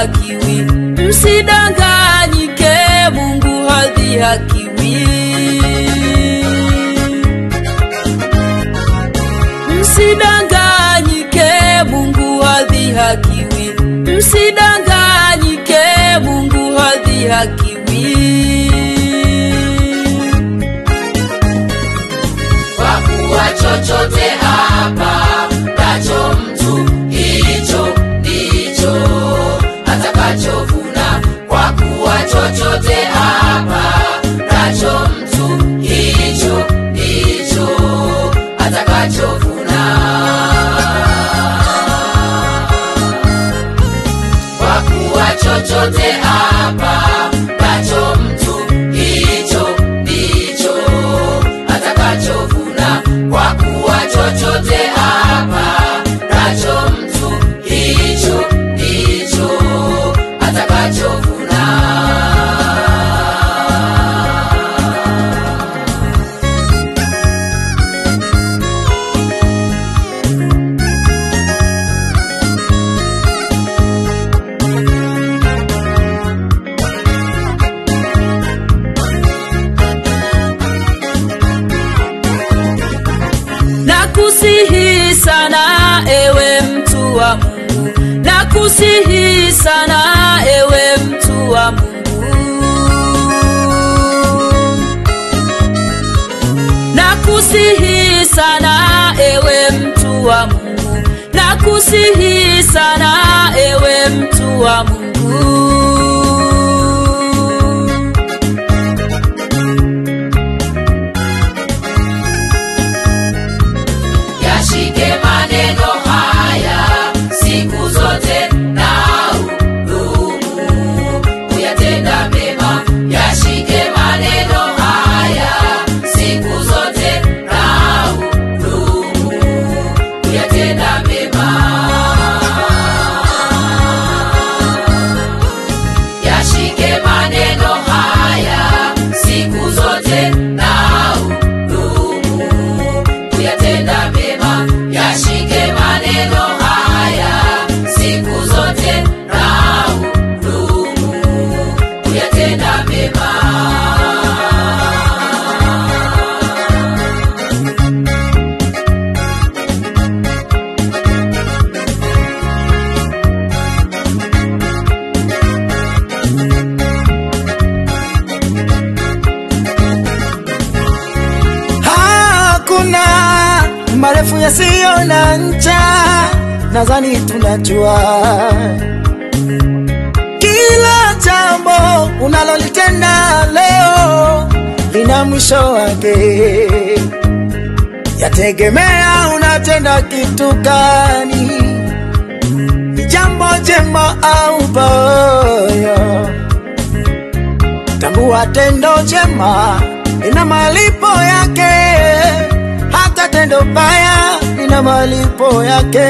hadhihakiwi. Msidanganyike, Mungu hadhihakiwi. Msidanganyike, Mungu hadhihakiwi. Msidanganyike, Mungu hadhihakiwi. Kwa kuwa chochote hapa nacho mtu, hicho ndicho atakachovuna. Kwa kuwa chochote hapa nacho mtu, hicho ndicho atakachovuna. Kwa kuwa chochote hapa nacho mtu, hicho ndicho atakachovuna. Kwa kuwa chochote hapa nacho mtu, hicho ndicho atakachovuna. Nakusihi sana ewe mtu wa Mungu, nakusihi sana ewe mtu wa Mungu. Nakusihi sana ewe mtu wa Mungu, nakusihi sana ewe mtu wa Mungu. Yashike maneno haya siku zote na udumu kuyatenda mema. Yashike maneno haya siku zote na udumu kuyatenda mema. Yashike maneno haya siku zote na udumu kuyatenda mema. Yashike maneno haya siku zote na udumu kuyatenda mema. Hakuna marefu yasiyo na ncha, nadhani tunajua. Kila jambo unalolitenda leo lina mwisho wake. Yategemea unatenda kitu gani, ni jambo jema au baya. Tambua tendo jema ina malipo yake, hata tendo baya ina malipo yake.